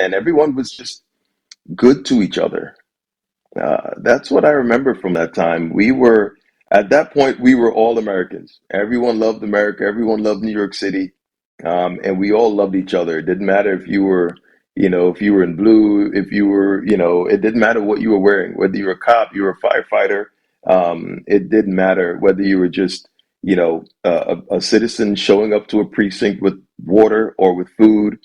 and everyone was just good to each other. That's what I remember from that time. At that point, we were all Americans. Everyone loved America. Everyone loved New York City. And we all loved each other. It didn't matter if you were in blue, if you were, it didn't matter what you were wearing, whether you were a cop, you were a firefighter. It didn't matter whether you were just, a citizen showing up to a precinct with water or with food.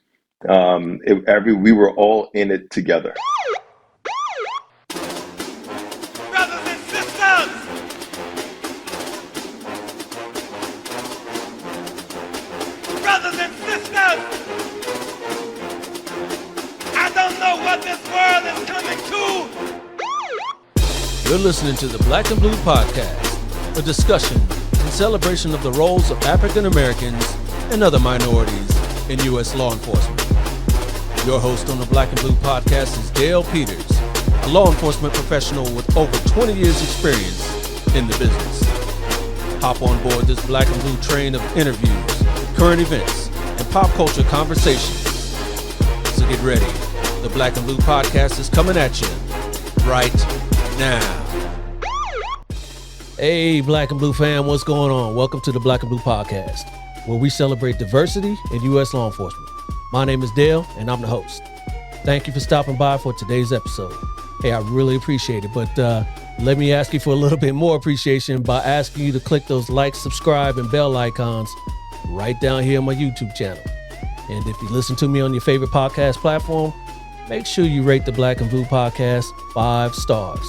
We were all in it together. Brothers and sisters, brothers and sisters, I don't know what this world is coming to. You're listening to the Black and Blue Podcast, a discussion and celebration of the roles of African Americans and other minorities in U.S. law enforcement. Your host on the Black and Blue Podcast is Dale Peters, a law enforcement professional with over 20 years experience in the business. Hop on board this Black and Blue train of interviews, current events, and pop culture conversations. So get ready. The Black and Blue Podcast is coming at you right now. Hey, Black and Blue fam, what's going on? Welcome to the Black and Blue Podcast, where we celebrate diversity in U.S. law enforcement. My name is Dale, and I'm the host. Thank you for stopping by for today's episode. Hey, I really appreciate it, but let me ask you for a little bit more appreciation by asking you to click those like, subscribe, and bell icons right down here on my YouTube channel. And if you listen to me on your favorite podcast platform, make sure you rate the Black and Blue Podcast 5 stars.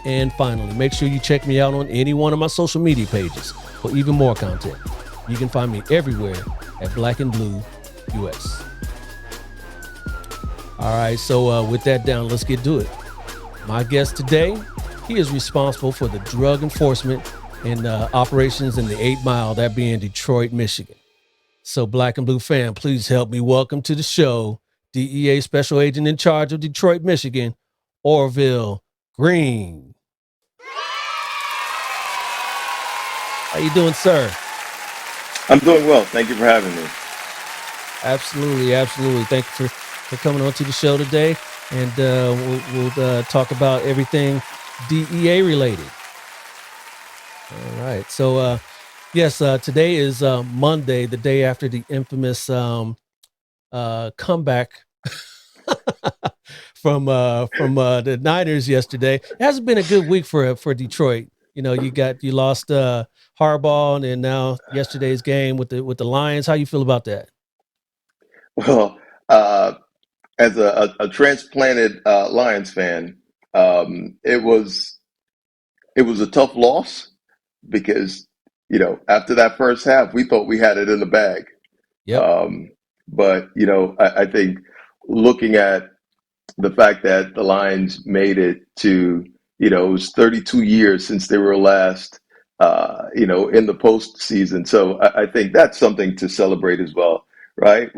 And finally, make sure you check me out on any one of my social media pages for even more content. You can find me everywhere at Black and Blue US. All right, so with that down, let's get to it. My guest today, he is responsible for the drug enforcement and operations in the 8 Mile, that being Detroit, Michigan. So Black and Blue fam, please help me welcome to the show, DEA Special Agent in charge of Detroit, Michigan, Orville Greene. How you doing, sir? I'm doing well. Thank you for having me. Absolutely. Thank you for coming on to the show today. And we'll talk about everything DEA related. All right. So, yes, today is Monday, the day after the infamous comeback from the Niners yesterday. It hasn't been a good week for Detroit. You know, you lost Harbaugh, and now yesterday's game with the Lions. How you feel about that? Well, as a transplanted Lions fan, it was a tough loss because after that first half, we thought we had it in the bag. Yep. But I think looking at the fact that the Lions made it to it was 32 years since they were last in the postseason, so I think that's something to celebrate as well, right?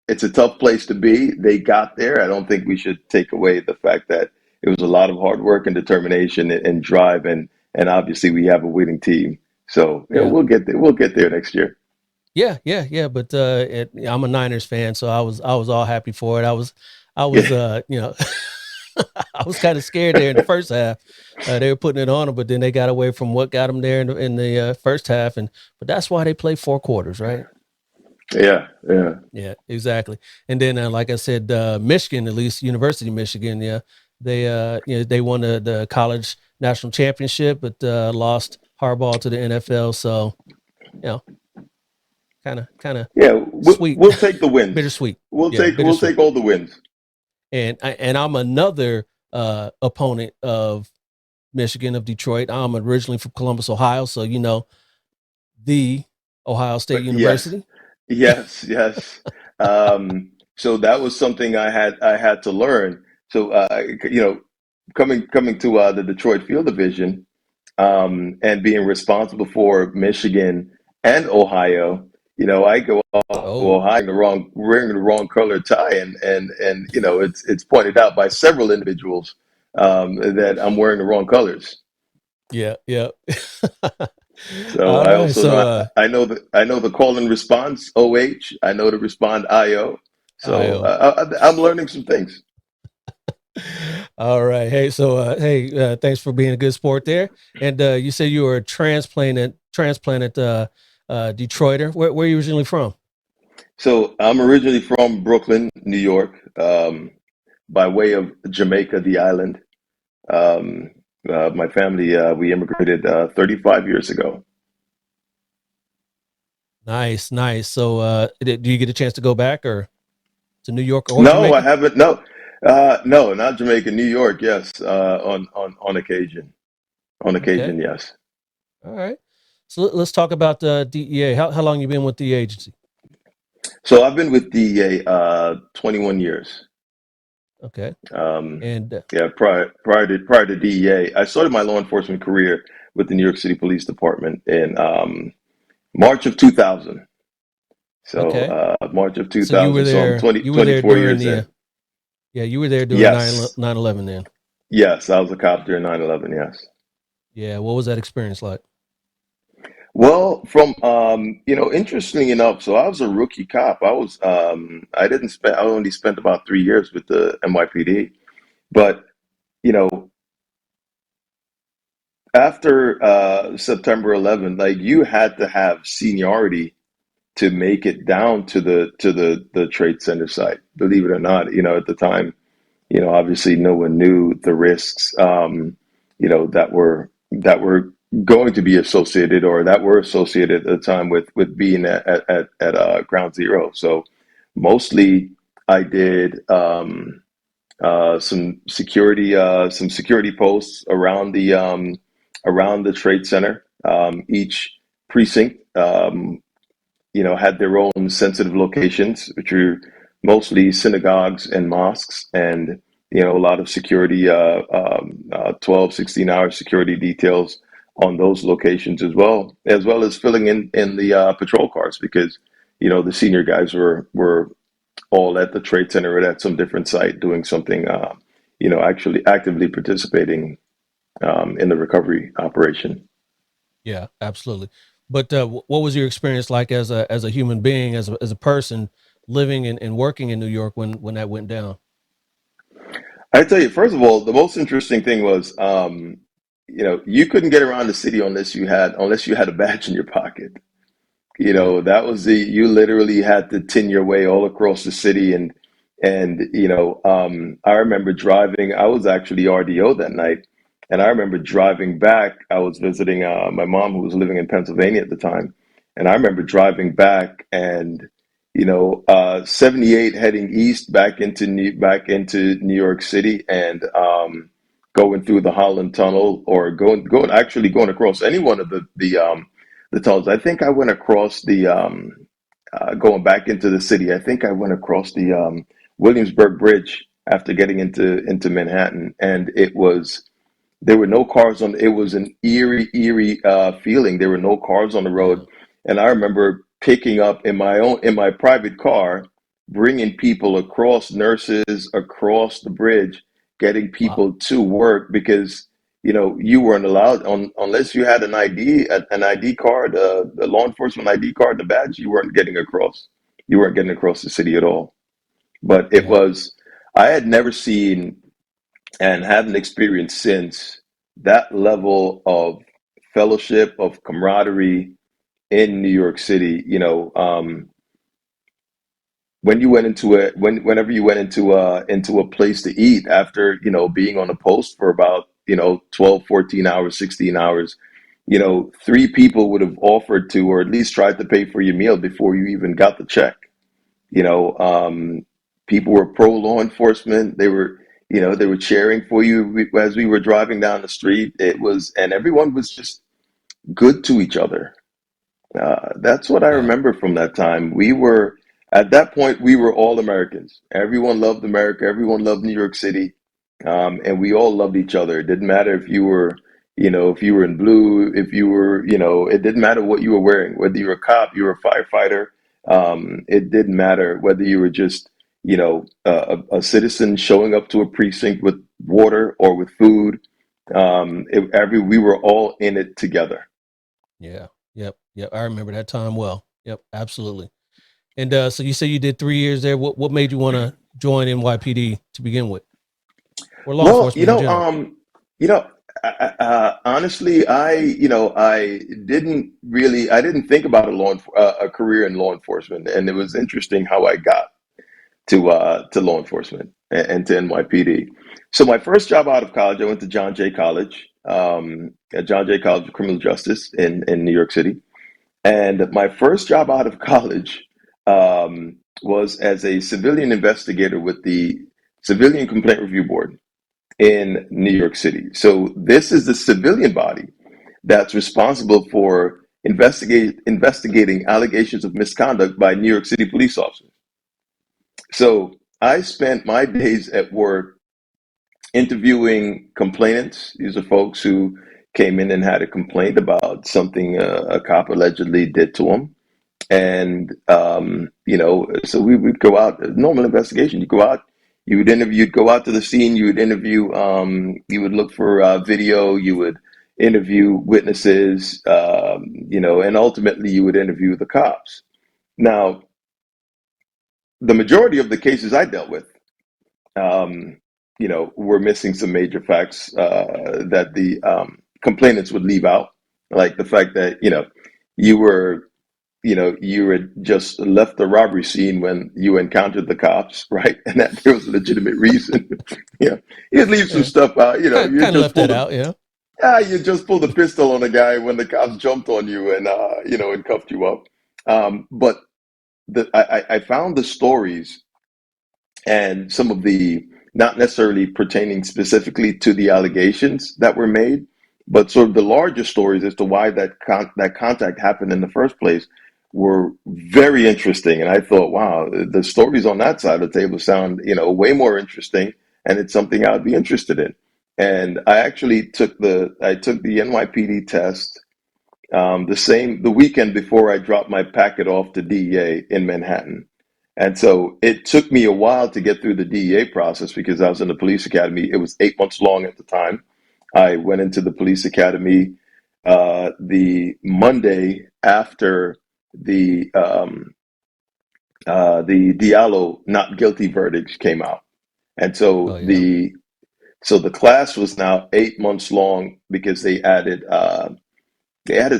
It's a tough place to be. They got there. I don't think we should take away the fact that it was a lot of hard work and determination and drive, and obviously we have a winning team. So we'll get there. We'll get there next year. Yeah. But I'm a Niners fan, so I was all happy for it. I was I was kind of scared there in the first half. They were putting it on them, but then they got away from what got them there in the first half, but that's why they play 4 quarters, right? Yeah, exactly. And then, like I said, Michigan, at least University of Michigan, they won the college national championship, but lost Harbaugh to the NFL. So, kind of, sweet. We'll take the wins. Bittersweet. We'll take all the wins. And I'm another opponent of Michigan, of Detroit. I'm originally from Columbus, Ohio, so the Ohio State University. Yes. So that was something I had to learn. So coming to the Detroit Field Division, and being responsible for Michigan and Ohio. I go off to Ohio wearing the wrong color tie, and it's pointed out by several individuals that I'm wearing the wrong colors. Yeah. So All I right. also know I know the call and response OH. I know to respond IO. So IO. I'm learning some things. All right. Hey, so thanks for being a good sport there. And you said you were a transplanted Detroiter. Where are you originally from? So I'm originally from Brooklyn, New York, by way of Jamaica, the island. Um, my family we immigrated 35 years ago. Nice, nice. So do you get a chance to go back or to New York or No, I Jamaica? haven't. No, no, not Jamaica, New York. Yes, on occasion. On Okay. occasion, yes. All right. So let's talk about DEA. How long you been with the agency? So I've been with DEA 21 years. Okay. Um, And yeah, prior to DEA, I started my law enforcement career with the New York City Police Department in March of 2000. So okay. March of So you were 2000. So I'm there. 20 You were there 24 during years the in. yeah. You were there during Yes, 9/11 then. yes, I was a cop during 9/11. Yes. Yeah. What was that experience like? Well, from interestingly enough, so I was a rookie cop. I only spent about 3 years with the NYPD, but you know, after September 11th, like you had to have seniority to make it down to the Trade Center site. Believe it or not, at the time, obviously no one knew the risks, that were going to be associated or that were associated at the time with being at Ground Zero. So mostly I did some security posts around the Trade Center. Each precinct, had their own sensitive locations, which are mostly synagogues and mosques, and a lot of security, 12, 16-hour security details on those locations as well as filling in the patrol cars because the senior guys were all at the trade center or at some different site doing something, actually actively participating in the recovery operation. Yeah, absolutely. But what was your experience like as a human being, as a person living and working in New York when that went down? I tell you, first of all, the most interesting thing was, you couldn't get around the city unless you had a badge in your pocket. Yeah. That was you literally had to tin your way all across the city. And I remember driving, I was actually RDO that night. And I remember driving back, I was visiting my mom who was living in Pennsylvania at the time. And I remember driving back and, 78 heading east back into New York City and going through the Holland Tunnel or going across any one of the tunnels. I think I went across going back into the city. I think I went across the Williamsburg Bridge after getting into Manhattan, and there were no cars on. It was an eerie feeling. There were no cars on the road, Yeah. and I remember picking up in my private car, bringing people across, nurses across the bridge, getting Wow. people to work because you weren't allowed on unless you had an ID card, a law enforcement ID card, the badge. You weren't getting across. You weren't getting across the city at all. But it Yeah. was. I had never seen and haven't experienced since that level of fellowship of camaraderie in New York City. When you went whenever you went into a place to eat after being on a post for about 12, 14 hours, 16 hours, three people would have offered to or at least tried to pay for your meal before you even got the check. you know um, People were pro law enforcement. They were cheering for you as we were driving down the street. And everyone was just good to each other. That's what I Yeah. remember from that time. At that point, we were all Americans. Everyone loved America. Everyone loved New York City. And we all loved each other. It didn't matter if you were in blue, it didn't matter what you were wearing, whether you were a cop, you were a firefighter. It didn't matter whether you were just, a citizen showing up to a precinct with water or with food. We were all in it together. Yeah. Yep. Yep. I remember that time well. Yep. Absolutely. And so you say you did 3 years there. What made you want to join NYPD to begin with, or law Well, enforcement in general? you know, honestly, I didn't think about a career in law enforcement, and it was interesting how I got to law enforcement and to NYPD. So my first job out of college, I went to John Jay College, at John Jay College of Criminal Justice in New York City, and my first job out of college was as a civilian investigator with the Civilian Complaint Review Board in New York City. So this is the civilian body that's responsible for investigating allegations of misconduct by New York City police officers. So I spent my days at work interviewing complainants. These are folks who came in and had a complaint about something a cop allegedly did to them. And so we would go out, normal investigation. You go out, you'd go out to the scene, you would interview, you would look for video, you would interview witnesses, and ultimately you would interview the cops. Now, the majority of the cases I dealt with, um, were missing some major facts that the complainants would leave out, like the fact that you were you had just left the robbery scene when you encountered the cops, right? And that there was a legitimate reason. You'd leave some Yeah. stuff out. Kind of left that out. Yeah. You just pulled a pistol on a guy when the cops jumped on you and and cuffed you up. But I found the stories and some of the not necessarily pertaining specifically to the allegations that were made, but sort of the larger stories as to why that contact happened in the first place were very interesting. And I thought, wow, the stories on that side of the table sound, way more interesting, and it's something I would be interested in. And I actually took the NYPD test the weekend before I dropped my packet off to DEA in Manhattan. And so it took me a while to get through the DEA process because I was in the police academy. It was 8 months long at the time. I went into the police academy the Monday after the Diallo not guilty verdicts came out, and Oh so yeah. the class was now 8 months long because they added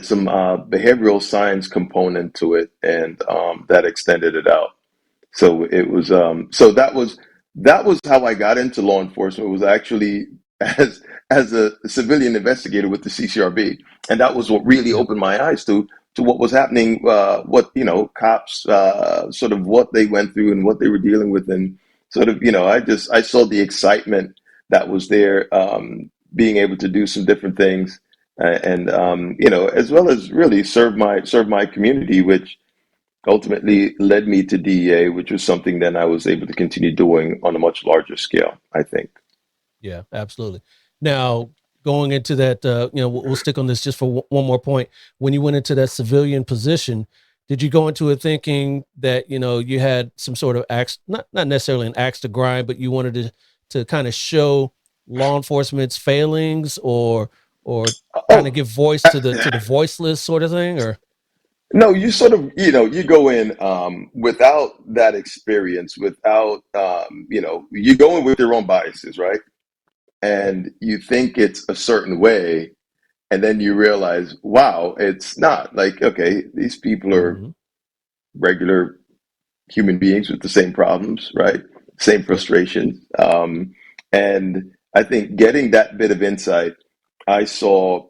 some behavioral science component to it, and that extended it out. So it was that was how I got into law enforcement. It was actually as a civilian investigator with the CCRB, and that was what really Yep. opened my eyes to what was happening, what cops sort of what they went through and what they were dealing with, and sort of I saw the excitement that was there, being able to do some different things, and as well as really serve my community, which ultimately led me to DEA, which was something then I was able to continue doing on a much larger scale, I think. Yeah. Absolutely. Now, going into that, we'll stick on this just for one more point. When you went into that civilian position, did you go into it thinking that you had some sort of axe, not necessarily an axe to grind, but you wanted to kind of show law enforcement's failings, or kind of Oh, give voice to the voiceless sort of thing, or no, you sort of, you go in without that experience, without, you go in with your own biases, right? yep. And you think it's a certain way, and then you realize, wow, it's not. Like, okay, these people are Mm-hmm. regular human beings with the same problems, right? Same Yep. frustrations. And I think getting that bit of insight, I saw,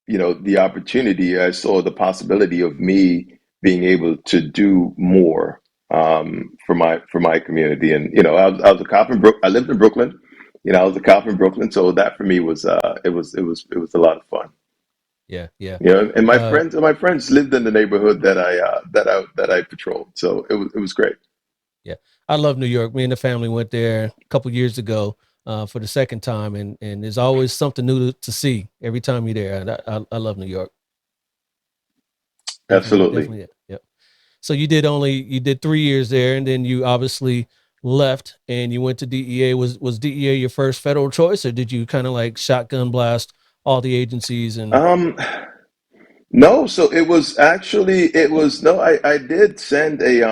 the opportunity, I saw the possibility of me being able to do more for my community. And I was a cop in I lived in Brooklyn. I was a cop in Brooklyn, so that for me was it was a lot of fun. Yeah. Yeah. And Uh, my friends lived in the neighborhood that I patrolled, so it was great. Yeah, I love New York. Me and the family went there a couple years ago for the second time, and there's always something new to see every time you're there. And I love New York. Definitely, Absolutely. definitely. Yep. So you did 3 years there, and then you obviously left and you went to DEA. Was DEA your first federal choice, or did you kind of like shotgun blast all the agencies and? Um, No, so it was actually it was no, I did send a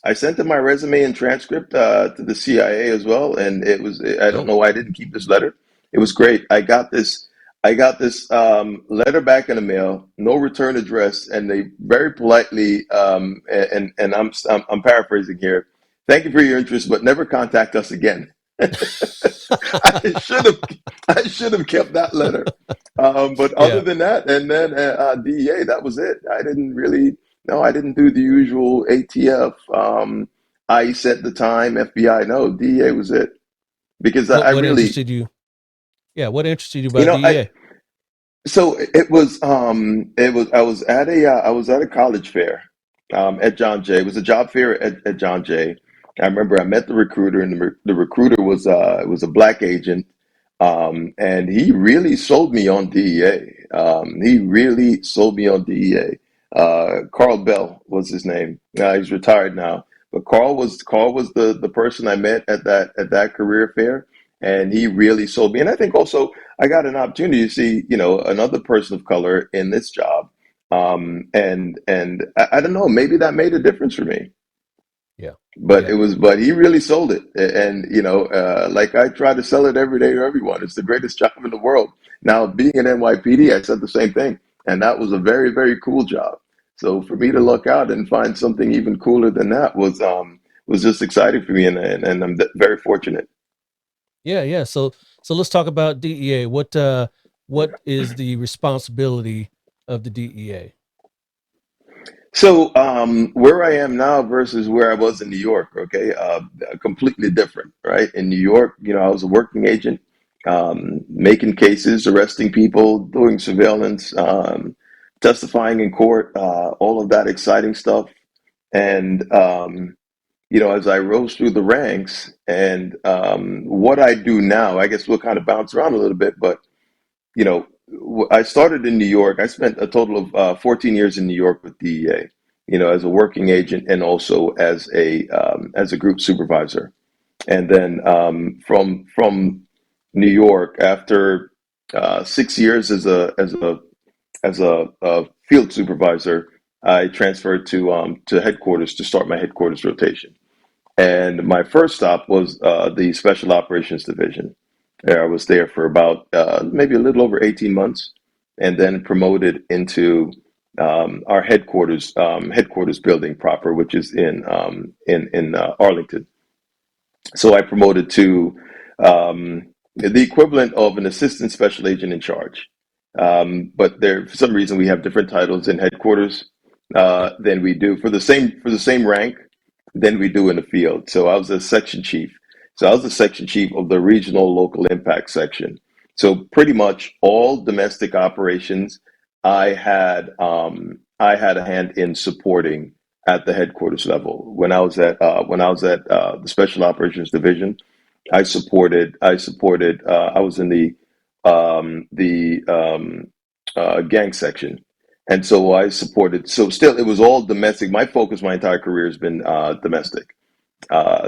I sent in my resume and transcript to the CIA as well, and it was I don't Oh, know why I didn't keep this letter. It was great. I got this letter back in the mail, no return address, and they very politely and I'm paraphrasing here. Thank you for your interest, but never contact us again. I should have I should have kept that letter. But other yeah. than that, and then DEA, that was it. I didn't really, no, I didn't do the usual ATF, ICE at the time, FBI. No, DEA was it because I What really, interested you? Yeah, what interested you you about know, I DEA? so it was I was at a college fair at John Jay. It was a job fair at John Jay. I remember I met the recruiter, and the recruiter was a black agent, and he really sold me on DEA. He really sold me on DEA. Carl Bell was his name. He's retired now, but Carl was the person I met at that career fair, and he really sold me. And I think also I got an opportunity to see, you know, another person of color in this job. And I don't know, maybe that made a difference for me. Yeah, But yeah. but he really sold it. And, you know, like I try to sell it every day to everyone. It's the greatest job in the world. Now, being an NYPD, I said the same thing. And that was a very, very cool job. So for me to Mhm. look out and find something even cooler than that was just exciting for me. And I'm very fortunate. Yeah, yeah. So let's talk about DEA. What is the responsibility of the DEA? Where I am now versus where I was in New York, okay, completely different, right? In New York, you know, I was a working agent, making cases, arresting people, doing surveillance, testifying in court, all of that exciting stuff. And, you know, as I rose through the ranks and what I do now, I guess we'll kind of bounce around a little bit, but you know, I started in New York. I spent a total of 14 years in New York with DEA, you know, as a working agent and also as a group supervisor. And then from New York, after 6 years as a field supervisor, I transferred to headquarters to start my headquarters rotation. And my first stop was the Special Operations Division. I was there for about maybe a little over 18 months, and then promoted into our headquarters building proper, which is in Arlington. So I promoted to the equivalent of an assistant special agent in charge. But there, for some reason, we have different titles in headquarters Yeah, than we do for the same rank than we do in the field. So I was a section chief. So I was the section chief of the regional local impact section. So pretty much all domestic operations, I had a hand in supporting at the headquarters level. When I was at the Special Operations Division, I was in the gang section, and so I supported. So still, it was all domestic. My focus, my entire career has been domestic.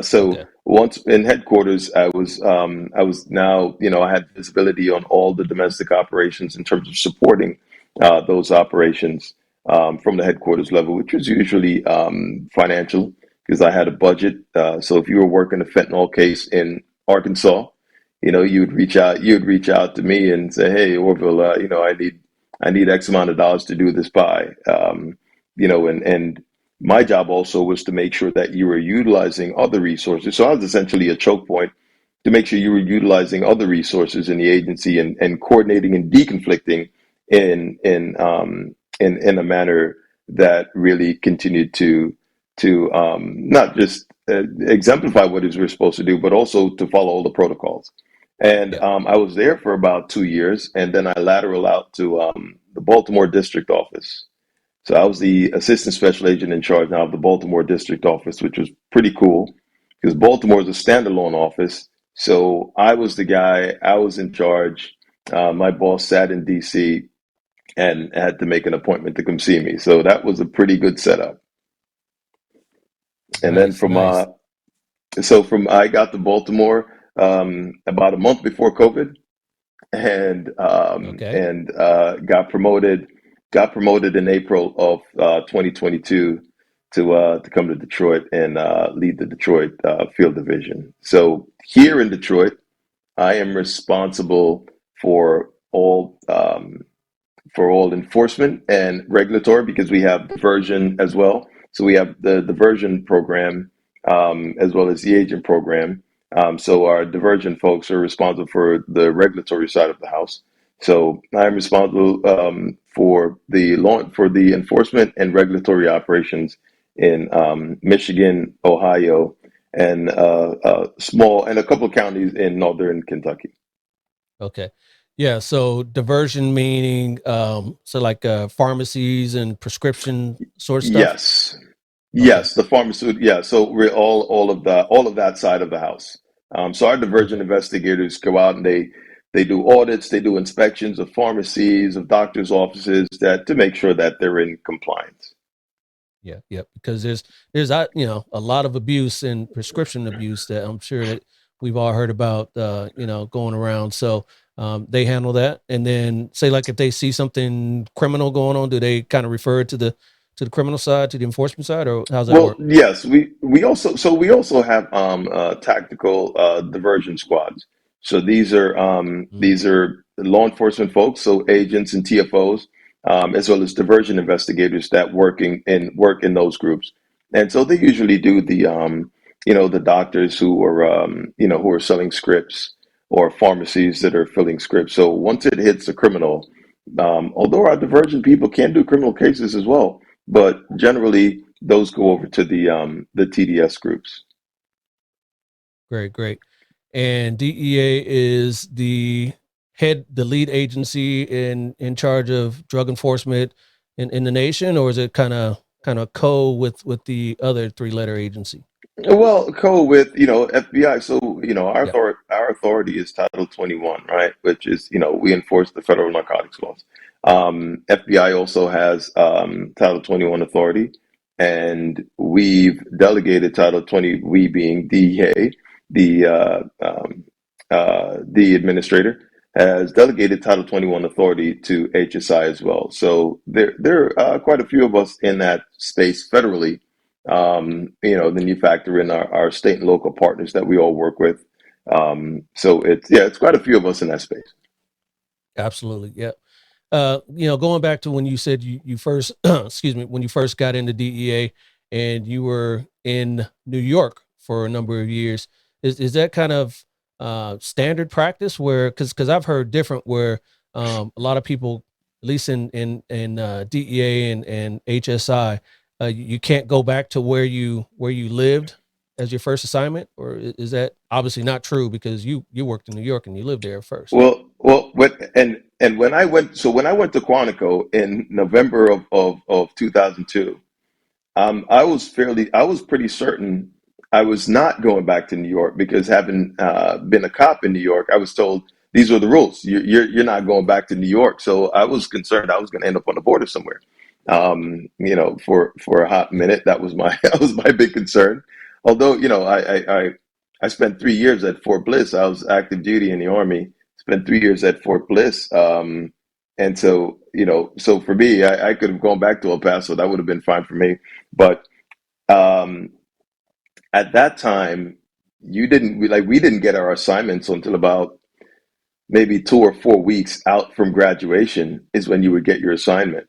So okay. once in headquarters, I was now, you know, I had visibility on all the domestic operations in terms of supporting those operations from the headquarters level, which was usually financial because I had a budget. So if you were working a fentanyl case in Arkansas, you know, you'd reach out to me and say, "Hey, Orville, you know, I need X amount of dollars to do this by," you know, and my job also was to make sure that you were utilizing other resources. So I was essentially a choke point to make sure you were utilizing other resources in the agency and coordinating and deconflicting in a manner that really continued to not just exemplify what it was supposed to do, but also to follow all the protocols. And Yeah. I was there for about 2 years, and then I lateral out to the Baltimore district office. So I was the assistant special agent in charge now of the Baltimore district office, which was pretty cool because Baltimore is a standalone office. So I was the guy, I was in charge. My boss sat in DC and had to make an appointment to come see me. So that was a pretty good setup. And then Nice, nice. from I got to Baltimore about a month before COVID, Okay. and got promoted got promoted in April of 2022 to come to Detroit and lead the Detroit field division. So here in Detroit, I am responsible for all enforcement and regulatory because we have diversion as well. So we have the diversion program as well as the agent program. So our diversion folks are responsible for the regulatory side of the house. So I'm responsible for the enforcement and regulatory operations in Michigan, Ohio, and small and a couple of counties in northern Kentucky. Okay. Yeah. So diversion meaning, so like pharmacies and prescription sort of stuff. Yes, Okay. yes, the pharmaceutical. Yeah, so we're all of that side of the house. So our diversion Okay. investigators go out and they do audits, they do inspections of pharmacies, of doctors' offices that to make sure that they're in compliance. Yeah. Yeah. Because there's a lot of abuse and prescription abuse that I'm sure that we've all heard about, going around. So they handle that. And then say like if they see something criminal going on, do they kind of refer it to the criminal side, to the enforcement side, or how's that Well, work? yes, we also have tactical diversion squads. So Mm, these are law enforcement folks, so agents and TFOs, as well as diversion investigators that work in those groups. And so they usually do the doctors who are who are selling scripts or pharmacies that are filling scripts. So once it hits a criminal, although our diversion people can do criminal cases as well, but generally those go over to the TDS groups. great, great. And DEA is the lead agency in charge of drug enforcement in the nation, or is it kind of co with the other three-letter agency? Well, co with FBI. So Yeah. our authority is Title 21, right? Which is we enforce the federal narcotics laws. FBI also has Title 21 authority, and we've delegated Title 20. We being DEA, the administrator has delegated Title 21 authority to HSI as well. So there are quite a few of us in that space federally. Then you factor in our state and local partners that we all work with. So it's quite a few of us in that space. Absolutely. Yeah. Going back to when you said you first, excuse me, when you first got into DEA and you were in New York for a number of years, is that kind of standard practice where, because I've heard different where a lot of people, at least in DEA and HSI, you can't go back to where you lived as your first assignment, or is that obviously not true because you worked in New York and you lived there first? When when I went to Quantico in November of 2002. I was pretty certain I was not going back to New York because having been a cop in New York, I was told these were the rules. You're not going back to New York. So I was concerned I was going to end up on the border somewhere. For a hot Yeah. minute, that was my that was my big concern. Although I spent 3 years at Fort Bliss. I was active duty in the Army. Spent 3 years at Fort Bliss. And so so for me, I could have gone back to El Paso. That would have been fine for me. But um, at that time, we didn't get our assignments until about maybe 2 or 4 weeks out from graduation is when you would get your assignment.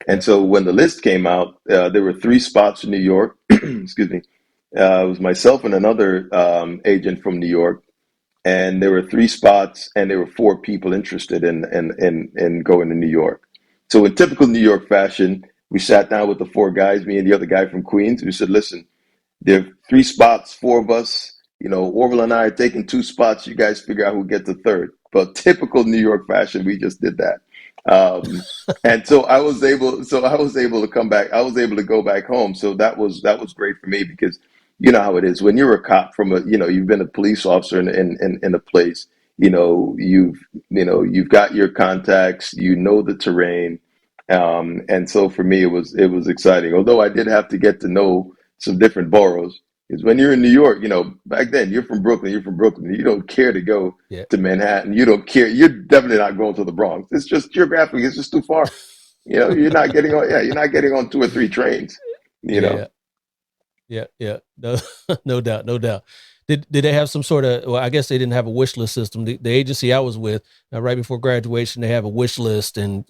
And Yeah. so when the list came out, there were three spots in New York. Excuse me. It was myself and another agent from New York, and there were three spots, and there were four people interested in going to New York. So in typical New York fashion, we sat down with the four guys, me and the other guy from Queens. We said, "Listen, there are three spots, four of us. Orville and I are taking two spots. You guys figure out who gets the third." But typical New York fashion, we just did that. Um, and so I was able to come back. I was able to go back home. So that was great for me because you know how it is when you're a cop from you've been a police officer in a place. You've got your contacts. You know the terrain. And so for me, it was exciting. Although I did have to get to know some different boroughs. Because when you're in New York, back then you're from Brooklyn. You're from Brooklyn. You don't care to go Yeah. to Manhattan. You don't care. You're definitely not going to the Bronx. It's just geographically, it's just too far. You're not getting on. Yeah, you're not getting on two or three trains. You know. Yeah, yeah. No, no doubt, no doubt. Did they have some sort of? Well, I guess they didn't have a wish list system. The agency I was with, right before graduation, they have a wish list, and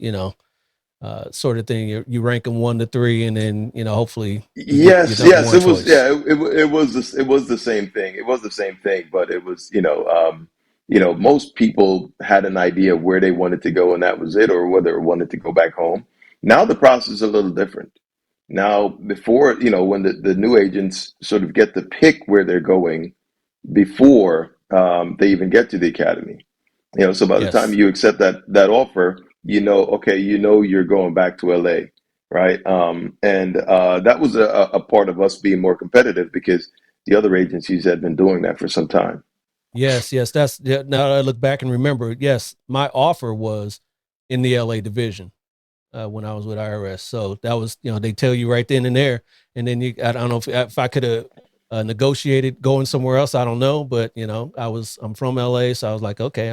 sort of thing. You rank them 1 to 3, and then hopefully you get your Yes, number yes, one it was. choice. Yeah, it was the same thing. It was the same thing, but it was most people had an idea of where they wanted to go, and that was it, or whether they wanted to go back home. Now the process is a little different. Now, before when the new agents sort of get to pick where they're going before they even get to the academy. So by the time Yes, you accept that offer, okay, you're going back to LA, right? And that was a part of us being more competitive because the other agencies had been doing that for some time. yes. That's yeah, now that I look back and remember. Yes, my offer was in the LA division when I was with IRS. So that was, they tell you right then and there. And then I don't know if I could have negotiated going somewhere else. I don't know, but I'm from LA, so I was like, okay,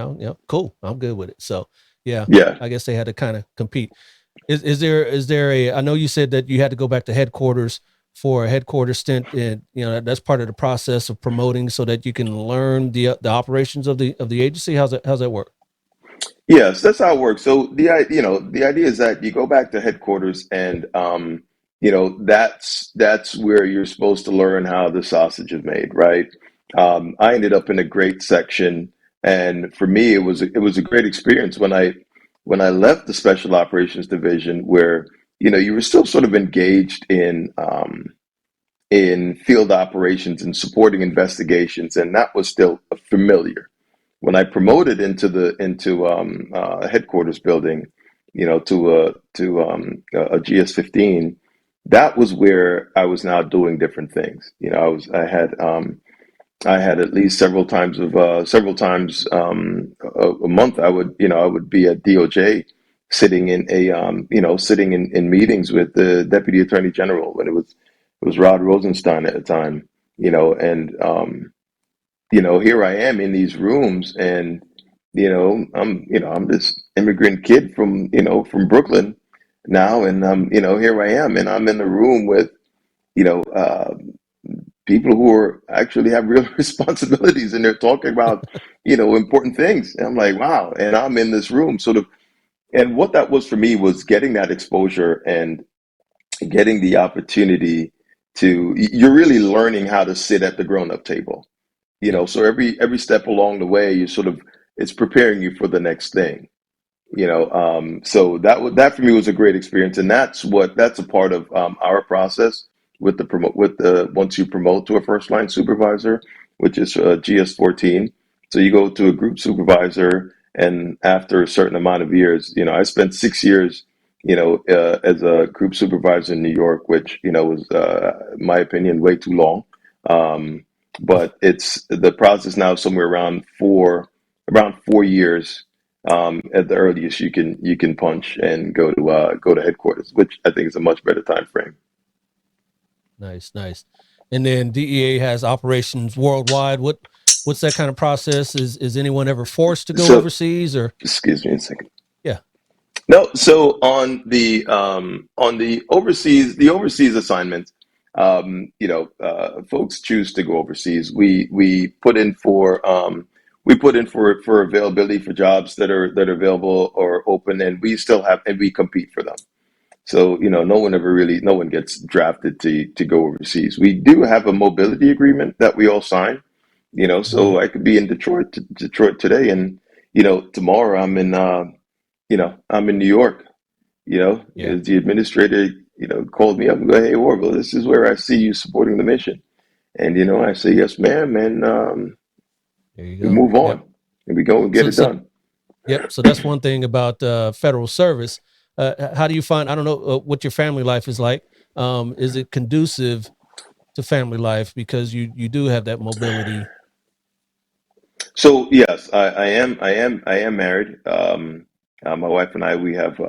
cool, I'm good with it. So yeah, Yeah. I guess they had to kind of compete. Is there a? I know you said that you had to go back to headquarters for a headquarters stint, and that's part of the process of promoting so that you can learn the operations of the agency. How's that work? Yes, that's how it works. So the idea is that you go back to headquarters, and that's where you're supposed to learn how the sausage is made, right? I ended up in a great section, and for me, it was a great experience when I left the Special Operations Division, where you were still sort of engaged in field operations and supporting investigations, and that was still familiar. When I promoted into headquarters building, to a GS-15, that was where I was now doing different things. I had at least several times a month. I would be at DOJ, sitting in meetings with the Deputy Attorney General when it was Rod Rosenstein at the time. And here I am in these rooms, and I'm this immigrant kid from Brooklyn now, and here I am, and I'm in the room with you know uh, people who are actually have real responsibilities, and they're talking about important things. And I'm like, wow, and I'm in this room, sort of. And what that was for me was getting that exposure and getting the opportunity to. You're really learning how to sit at the grown-up table. Yep. So every step along the way, you sort of it's preparing you for the next thing. So that for me was a great experience, and that's a part of our process with the once you promote to a first line supervisor, which is GS-14. So you go to a group supervisor, and after a certain amount of years, I spent 6 years, as a group supervisor in New York, which was, in my opinion, way too long. Um, but it's the process now somewhere around 4 years at the earliest you can punch and go to headquarters, which I think is a much better time frame. Nice, nice. And then DEA has operations worldwide. What's that kind of process? Is anyone ever forced to go So, overseas or? excuse me a second. Yeah. No, so on the overseas assignments, folks choose to go overseas. We put in for availability for jobs that are available or open, and we compete for them. So, no one gets drafted to go overseas. We do have a mobility agreement that we all sign, Hmm. so I could be in Detroit today, and, tomorrow I'm in New York. Yeah. The administrator, called me up and go, "Hey, Orville, this is where I see you supporting the mission." And, I say, "Yes, ma'am." And There you we go. move on Yep. and we go and get So it so done. yep. So that's one thing about federal service. How do you find? I don't know what your family life is like. Is it conducive to family life because you do have that mobility? So yes, I am married. My wife and I, we have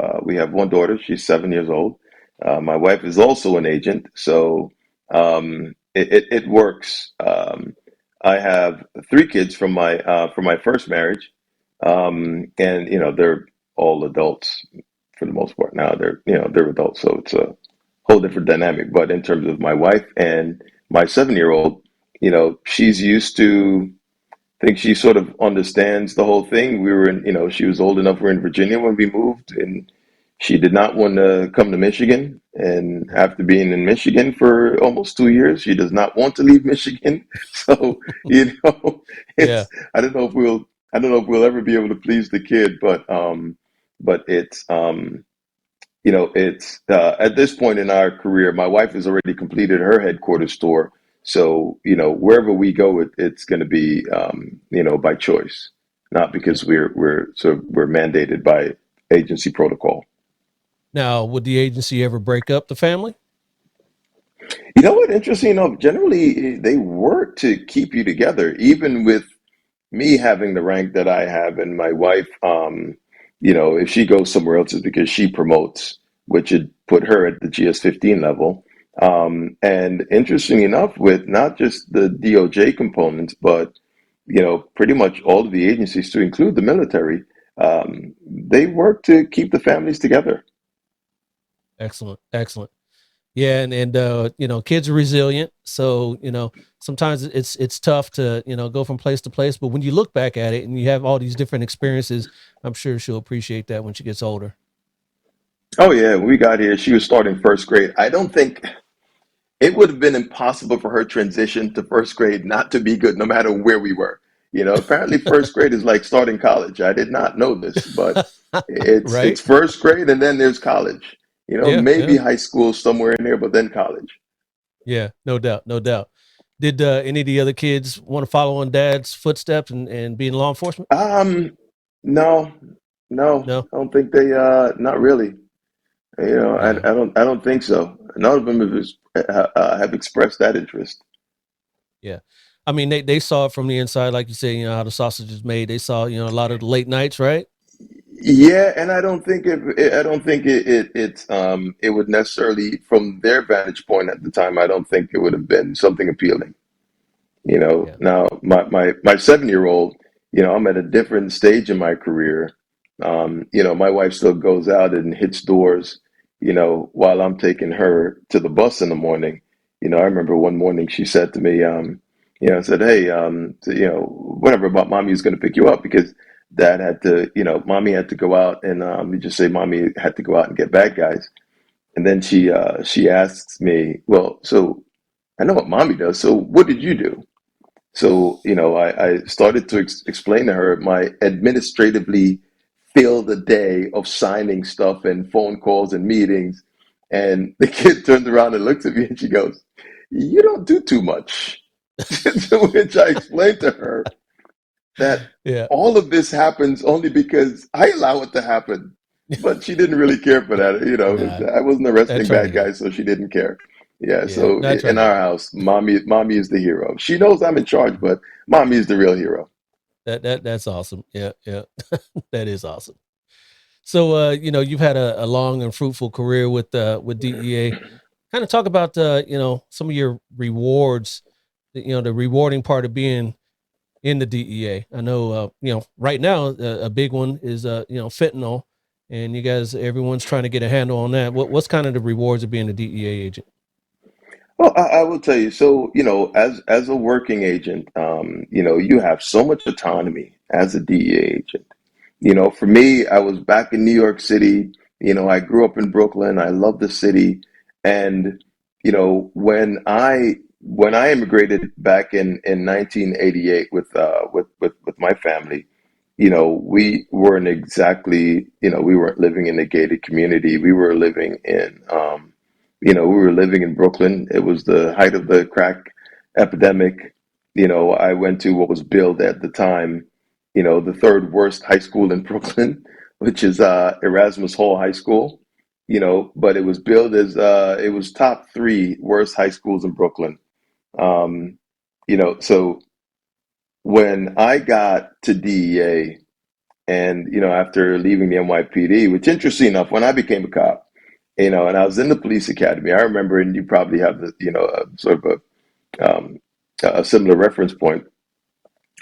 one daughter. She's 7 years old. My wife is also an agent, so it works. I have three kids from my first marriage, and they're all adults. for the most part. Now they're adults, so it's a whole different dynamic. But in terms of my wife and my 7 year old, she's used to. I think she sort of understands the whole thing. We were in, she was old enough. We were in Virginia when we moved, and she did not want to come to Michigan. And after being in Michigan for almost 2 years, she does not want to leave Michigan. So, Yeah. it's I don't know if we'll ever be able to please the kid, but it's at this point in our career, my wife has already completed her headquarters store. So, wherever we go, it's going to be, by choice, not Yeah. because we're mandated by agency protocol. Now, would the agency ever break up the family? You know what? Interesting enough, generally they work to keep you together, even with me having the rank that I have and my wife, if she goes somewhere else, it's because she promotes, which would put her at the GS 15 level. And interesting enough, with not just the DOJ components, but pretty much all of the agencies, to include the military, they work to keep the families together. Excellent. Excellent. Yeah, and kids are resilient, so sometimes it's tough to go from place to place. But when you look back at it and you have all these different experiences, I'm sure she'll appreciate that when she gets older. Oh yeah, when we got here, she was starting first grade. I don't think it would have been impossible for her transition to first grade not to be good, no matter where we were. Apparently first grade is like starting college. I did not know this, but it's Right? first grade and then there's college. Yeah, Maybe yeah, high school somewhere in there, but then college. yeah. No doubt, no doubt. Did any of the other kids want to follow in dad's footsteps and be in law enforcement? Um, no, no, No. I don't think they. Not really. Yeah, I don't think so. None of them have expressed that interest. yeah. I mean, they saw it from the inside, like you say, how the sausage is made. They saw, a lot of the late nights, right? Yeah, and I don't think it would necessarily, from their vantage point at the time, I don't think it would have been something appealing. Yeah, Now my 7 year old, I'm at a different stage in my career. My wife still goes out and hits doors, while I'm taking her to the bus in the morning. I remember one morning she said to me, said, "Hey, whatever about mommy's going to pick you up because dad had to, mommy had to go out and you just say mommy had to go out and get bad guys." And then she asks me, "Well, so I know what mommy does. So what did you do?" So, I started to explain to her my administratively filled a day of signing stuff and phone calls and meetings. And the kid turned around and looked at me and she goes, "You don't do too much." To which I explained to her that yeah. all of this happens only because I allow it to happen. But she didn't really care for that. Nah, I wasn't not arresting trying to bad hear. guys, so she didn't care. Yeah, Yeah, so not trying in to our hear. house, mommy is the hero. She knows I'm in charge, but mommy is the real hero. That's awesome. Yeah, yeah. That is awesome. So you've had a long and fruitful career with DEA. Kind of talk about some of your rewards, the rewarding part of being in the DEA. I know right now a big one is fentanyl, and you guys everyone's trying to get a handle on that. What's kind of the rewards of being a DEA agent? Well, I will tell you. So, as a working agent, you have so much autonomy as a DEA agent. For me, I was back in New York City. I grew up in Brooklyn. I love the city. And, when I immigrated back in 1988 with my family, we weren't exactly, we weren't living in a gated community. We were living in Brooklyn. It was the height of the crack epidemic. I went to what was billed at the time, the third worst high school in Brooklyn, which is Erasmus Hall High School. But it was billed as it was top three worst high schools in Brooklyn. Um, so when I got to DEA, and after leaving the NYPD, which interesting enough, when I became a cop, and I was in the police academy, I remember, and you probably have the, sort of a similar reference point.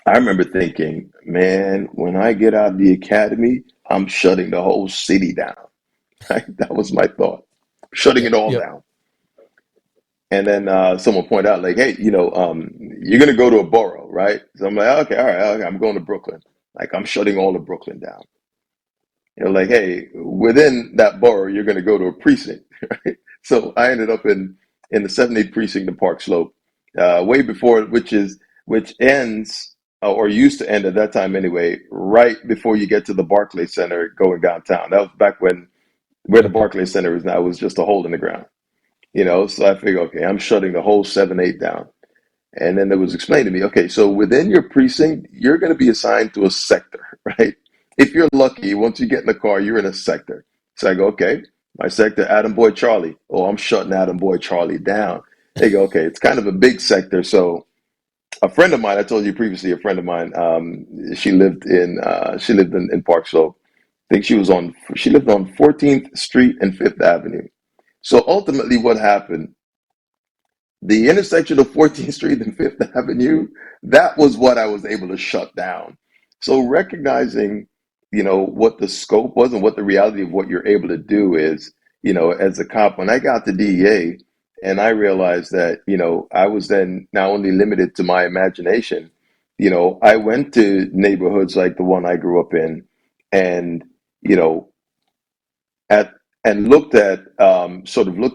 I remember thinking, man, when I get out of the academy, I'm shutting the whole city down. Right? That was my thought, shutting Yep. it all Yep. down. And then someone pointed out, like, hey, you're going to go to a borough, right? So I'm like, okay, all right, okay, I'm going to Brooklyn. Like, I'm shutting all of Brooklyn down. Like, hey, within that borough, you're going to go to a precinct, right? So I ended up in the 78th precinct in Park Slope, way before, which ends or used to end at that time anyway, right before you get to the Barclays Center going downtown. That was back when where the Okay. Barclays Center is now was just a hole in the ground. So I figured, okay, I'm shutting the whole 7-8 down. And then it was explained to me, okay, so within your precinct, you're going to be assigned to a sector, right? If you're lucky, once you get in the car, you're in a sector. So I go, okay, my sector, Adam Boy Charlie. Oh, I'm shutting Adam Boy Charlie down. They go, okay, it's kind of a big sector. So a friend of mine, I told you previously, a friend of mine, she lived in Park Slope. I think she lived on 14th Street and Fifth Avenue. So ultimately, what happened, the intersection of 14th Street and Fifth Avenue, that was what I was able to shut down. So recognizing, what the scope was and what the reality of what you're able to do is, as a cop, when I got to DEA and I realized that, I was then not only limited to my imagination, I went to neighborhoods like the one I grew up in and, you know, at and looked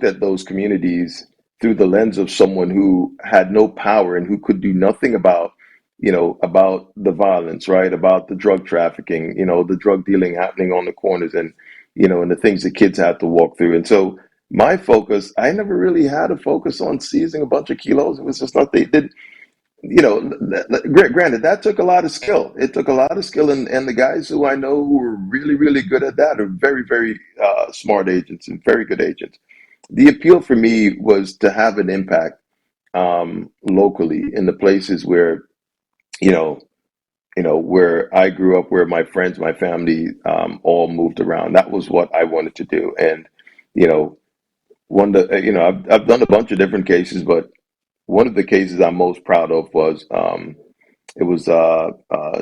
at those communities through the lens of someone who had no power and who could do nothing about the violence, right? About the drug trafficking, the drug dealing happening on the corners, and the things that kids had to walk through. And so my focus, I never really had a focus on seizing a bunch of kilos. It was just not they did granted, that took a lot of skill. It took a lot of skill, and the guys who I know who are really, really good at that are very, very smart agents and very good agents. The appeal for me was to have an impact locally in the places where you know, where I grew up, where my friends, my family, all moved around. That was what I wanted to do, and you know, I've done a bunch of different cases, but one of the cases I'm most proud of was it was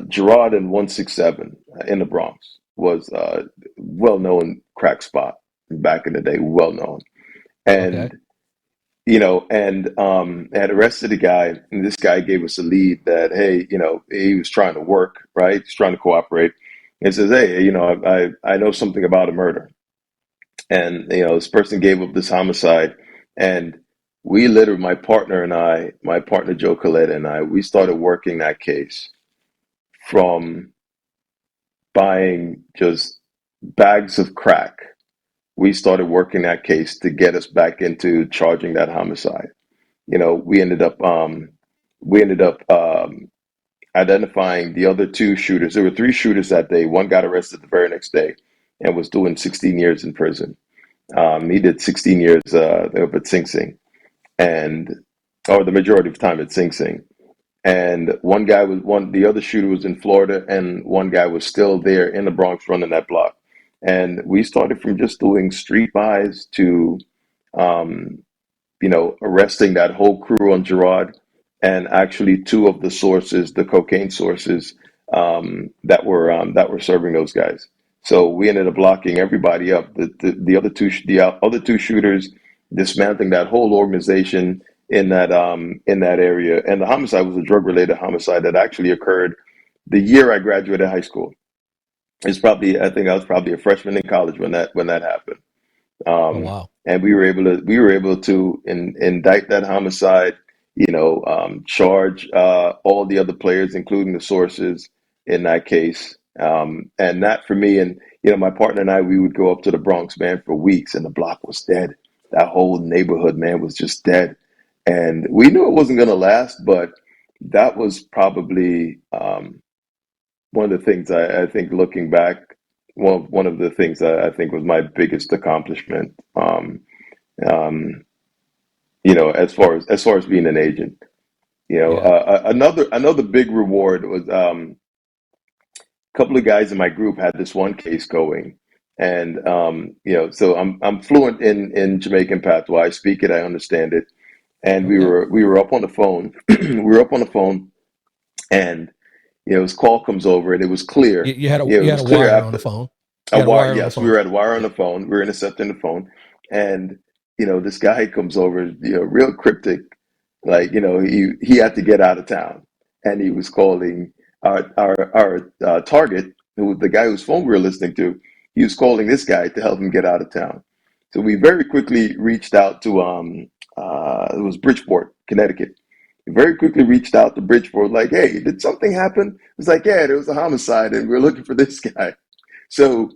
Gerard and 167 in the Bronx was well-known crack spot back in the day, well known, Okay. and had arrested a guy, and this guy gave us a lead that hey, he was trying to work, right? He's trying to cooperate, and says, hey, I know something about a murder, and this person gave up this homicide, and we literally, my partner Joe Coletta and I, we started working that case from buying just bags of crack. We started working that case to get us back into charging that homicide. We ended up identifying the other two shooters. There were three shooters that day. One got arrested the very next day and was doing 16 years in prison. He did 16 years up at Sing Sing, and or the majority of time at Sing Sing. And the other shooter was in Florida, and one guy was still there in the Bronx running that block. And we started from just doing street buys to, um, arresting that whole crew on Gerard, and actually two of the sources, the cocaine sources, that were serving those guys. So we ended up locking everybody up. The other two shooters, dismantling that whole organization in that area. And the homicide was a drug related homicide that actually occurred the year I graduated high school. I think I was probably a freshman in college when that happened. Oh um, wow. and we were able to indict that homicide. Charge all the other players, including the sources in that case. And that for me, and my partner and I, we would go up to the Bronx, man, for weeks, and the block was dead. That whole neighborhood, man, was just dead, and we knew it wasn't going to last, but that was probably one of the things I think looking back, one of the things I think was my biggest accomplishment. Um, as far as being an agent, Yeah. another big reward was a couple of guys in my group had this one case going, and so I'm fluent in Jamaican patois. I speak it, I understand it, and we Okay. were we were up on the phone. We were up on the phone, and his call comes over, and it was You, clear. you had a It you had was a clear wire on the after. phone. You A had a wire, wire on the yes, we phone. were at wire on Yeah. the phone. We were intercepting the phone, and this guy comes over, real cryptic, like he had to get out of town, and he was calling our target, who the guy whose phone we were listening to. He was calling this guy to help him get out of town. So we very quickly reached out to it was Bridgeport, Connecticut. We very quickly reached out to Bridgeport, like, hey, did something happen? It was like, yeah, there was a homicide, and we're looking for this guy. So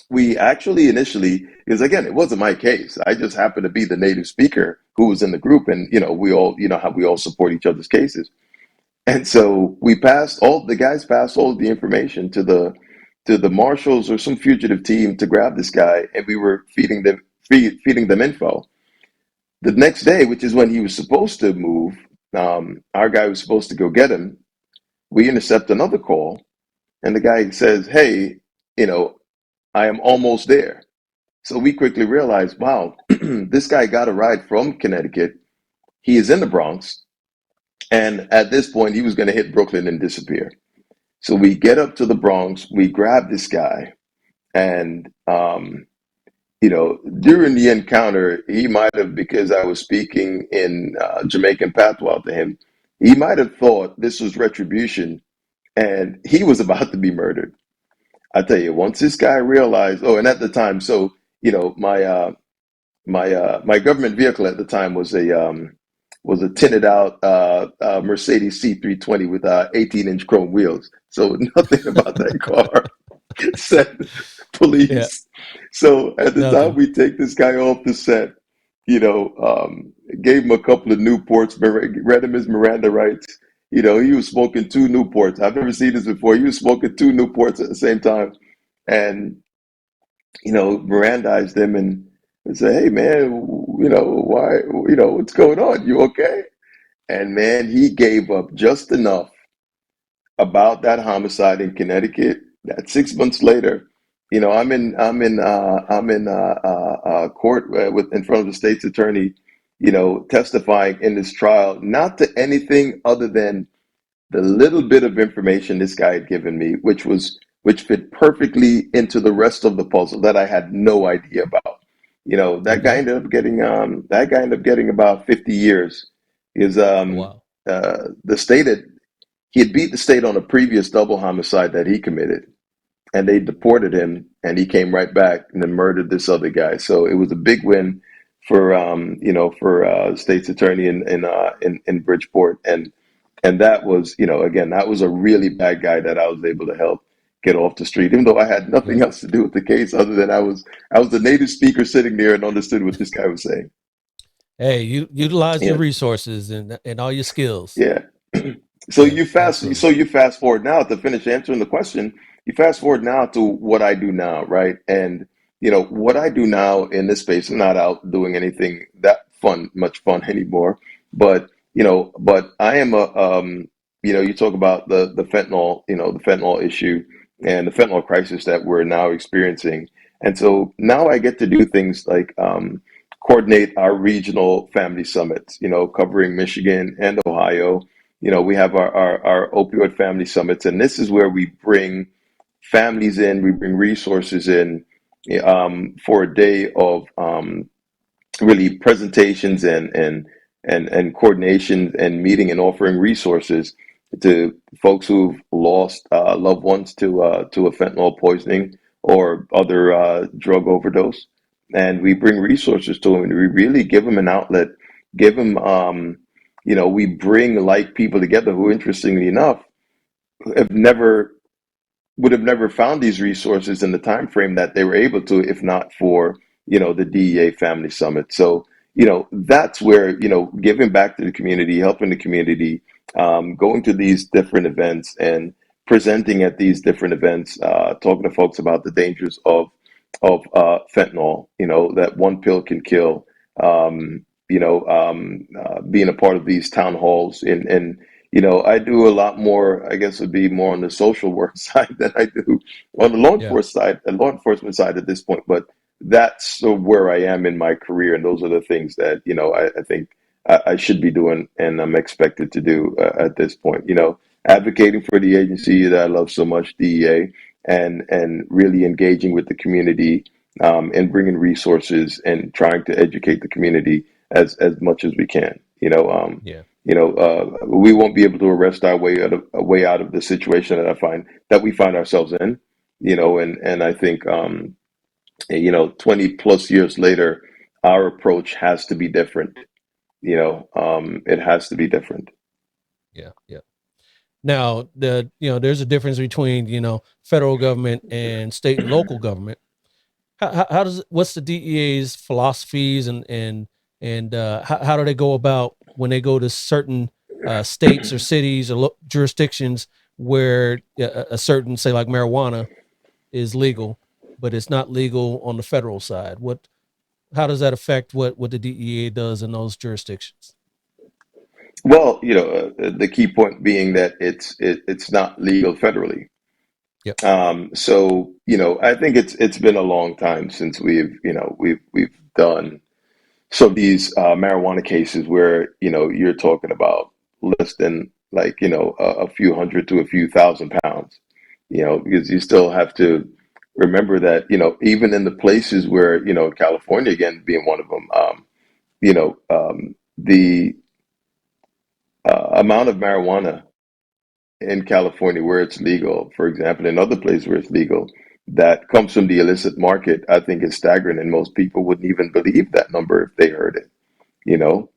we actually initially, because again, it wasn't my case. I just happened to be the native speaker who was in the group, and we all, how we all support each other's cases. And so we passed all the guys passed all of the information to the marshals or some fugitive team to grab this guy, and we were feeding them info. The next day, which is when he was supposed to move, our guy was supposed to go get him. We intercept another call, and the guy says, "Hey, you know, I am almost there." So we quickly realized, wow, this guy got a ride from Connecticut. He is in the Bronx. And at this point, he was going to hit Brooklyn and disappear. So we get up to the Bronx, we grab this guy. And, during the encounter, he might have, because I was speaking in Jamaican patois to him, he might have thought this was retribution and he was about to be murdered. I tell you, once this guy realized, oh, and at the time, so, my government vehicle at the time was a tinted out Mercedes C320 with 18-inch chrome wheels. So nothing about that car said Yeah. police. So at the time Nothing. we take this guy off the set, you know, um, gave him a couple of Newports, read him his Miranda rights. He was smoking two Newports. I've never seen this before. He was smoking two Newports at the same time, and Mirandized him and say, "Hey, man, why, what's going on? You okay?" And man, he gave up just enough about that homicide in Connecticut that 6 months later, I'm in court with in front of the state's attorney, testifying in this trial, not to anything other than the little bit of information this guy had given me, which fit perfectly into the rest of the puzzle that I had no idea about. Okay. That guy ended up getting about 50 years. Is Oh, wow. The state he had beat the state on a previous double homicide that he committed, and they deported him, and he came right back and then murdered this other guy. So it was a big win for state's attorney in Bridgeport, and that was, again, that was a really bad guy that I was able to help get off the street, even though I had nothing Right. else to do with the case other than I was the native speaker sitting there and understood what this guy was saying. Hey, you utilize your Yeah, resources and all your skills. yeah. So Yeah, so absolutely. you fast forward now to finish answering the question. You fast forward now to what I do now, right? And what I do now in this space. I'm not out doing anything that much fun anymore. But I am you talk about the fentanyl issue and the fentanyl crisis that we're now experiencing. And so now I get to do things like coordinate our regional family summits, covering Michigan and Ohio. We have our opioid family summits, and this is where we bring families in, we bring resources in for a day of really presentations and coordination and meeting and offering resources to folks who've lost loved ones to a fentanyl poisoning or other drug overdose. And we bring resources to them, and we really give them an outlet, give them, we bring like people together who, interestingly enough, have never would have never found these resources in the time frame that they were able to if not for the DEA Family Summit. So that's where giving back to the community, helping the community, going to these different events and presenting at these different events, talking to folks about the dangers of fentanyl. That one pill can kill. Being a part of these town halls and I do a lot more, I guess would be more on the social work side than I do on the Yeah. law enforcement side at this point. But that's where I am in my career, and those are the things that I think I should be doing, and I'm expected to do at this point. Advocating for the agency that I love so much, DEA, and really engaging with the community, and bringing resources and trying to educate the community as much as we can. Yeah. We won't be able to arrest our way out of the situation that we find ourselves in. And I think 20 plus years later, our approach has to be different. It has to be different. Yeah. Yeah. Now, there's a difference between, federal government and state and local government. How does what's the DEA's philosophies and how do they go about when they go to certain states or cities or jurisdictions where a certain, say, like marijuana is legal, but it's not legal on the federal side? How does that affect what the DEA does in those jurisdictions? Well, the key point being that it's not legal federally. Yep. So I think it's been a long time since we've done some of these marijuana cases where you're talking about less than like a few hundred to a few thousand pounds. Because you still have to remember that even in the places where California again being one of them, the amount of marijuana in California where it's legal, for example, in other places where it's legal, that comes from the illicit market, I think is staggering, and most people wouldn't even believe that number if they heard it. You know,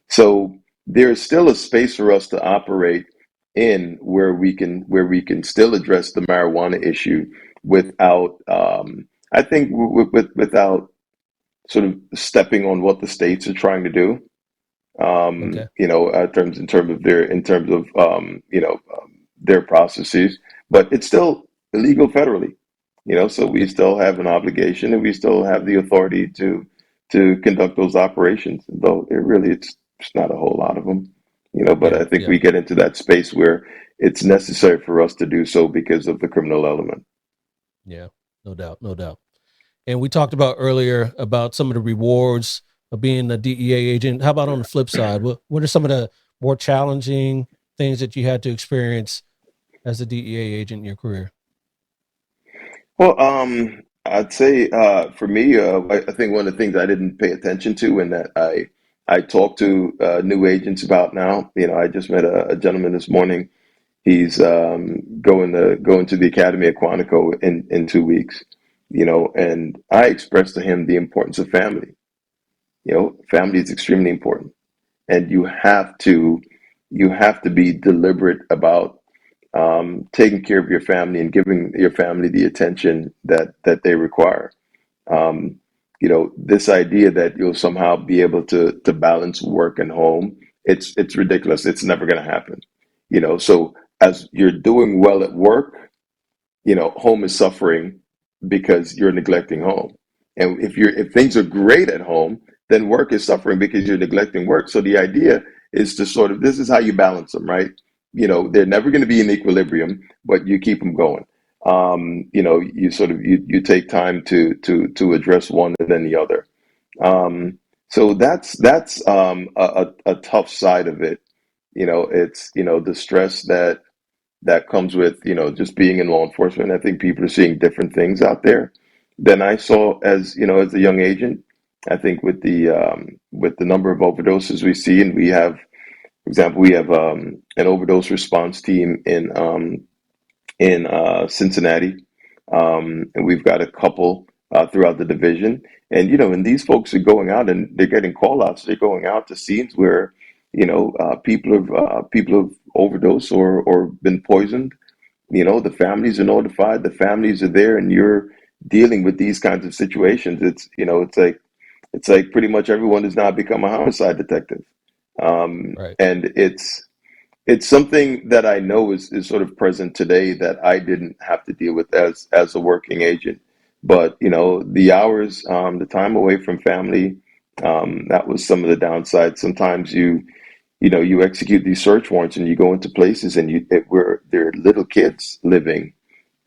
so there's still a space for us to operate in where we can still address the marijuana issue without, I think, without sort of stepping on what the states are trying to do, Okay. in terms of their processes, but it's still illegal federally. So we Yep. still have an obligation, and we still have the authority to conduct those operations. Though it's not a whole lot of them. But Yeah. I think Yeah. we get into that space where it's necessary for us to do so because of the criminal element. Yeah. No doubt. No doubt. And we talked about earlier about some of the rewards of being a DEA agent. How about on the flip side? What are some of the more challenging things that you had to experience as a DEA agent in your career? Well, I'd say for me, I think one of the things I didn't pay attention to and that I talk to new agents about now. I just met a gentleman this morning. He's going to the Academy at Quantico in 2 weeks. And I expressed to him the importance of family. Family is extremely important, and you have to be deliberate about taking care of your family and giving your family the attention that they require. This idea that you'll somehow be able to balance work and home, it's ridiculous. It's never going to happen. So as you're doing well at work, home is suffering because you're neglecting home. And if things are great at home, then work is suffering because you're neglecting work. So the idea is to sort of this is how you balance them, right? They're never going to be in equilibrium, but you keep them going. You sort of you take time to address one and then the other. So that's a tough side of it. It's the stress that comes with just being in law enforcement. I think people are seeing different things out there than I saw as a young agent. I think with the number of overdoses we see, and we have, for example, we have an overdose response team in Cincinnati, and we've got a couple throughout the division. And these folks are going out and they're getting call outs. They're going out to scenes where people have overdosed or been poisoned. The families are notified. The families are there, and you're dealing with these kinds of situations. It's like pretty much everyone has now become a homicide detective, Right. and it's something that I know is sort of present today that I didn't have to deal with as a working agent. But the hours, the time away from family, that was some of the downsides. Sometimes you execute these search warrants and you go into places and where there are little kids living.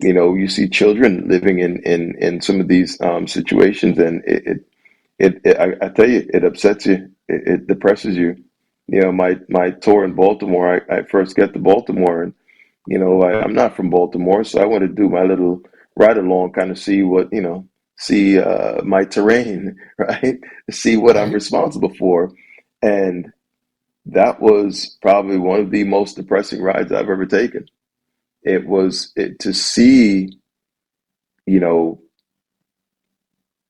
You see children living in some of these situations, and I tell you, it upsets you. It depresses you. My tour in Baltimore, I first get to Baltimore, and I'm not from Baltimore, so I want to do my little ride along, kind of see what, see my terrain, right? See what I'm Right. responsible for. And that was probably one of the most depressing rides I've ever taken. To see, you know,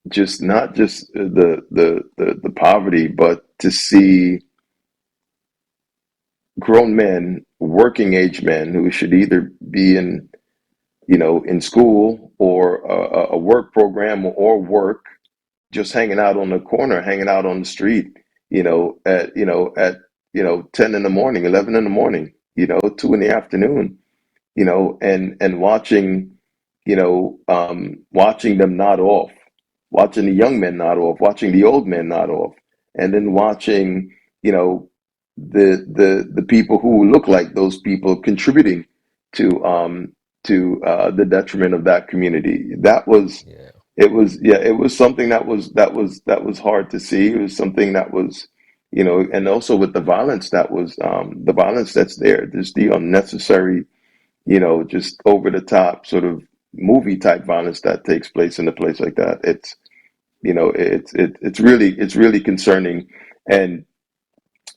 just not just the poverty, but to see grown men, working age men who should either be in school or a work program or work, just hanging out on the corner, hanging out on the street, at 10 in the morning, 11 in the morning, 2 in the afternoon, and watching them nod off, watching the young men nod off, watching the old men nod off, and then watching, you know, the people who look like those people contributing to the detriment of that community. Yeah. It was something that was hard to see. It was something that was, and also with the violence the violence that's there, just the unnecessary, just over the top sort of movie type violence that takes place in a place like that. It's really concerning, and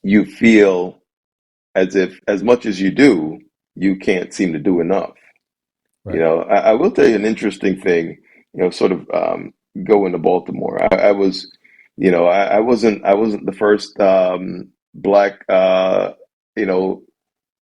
you feel as if as much as you do, you can't seem to do enough. Right. I will tell you an interesting thing, sort of going to Baltimore. I wasn't the first black you know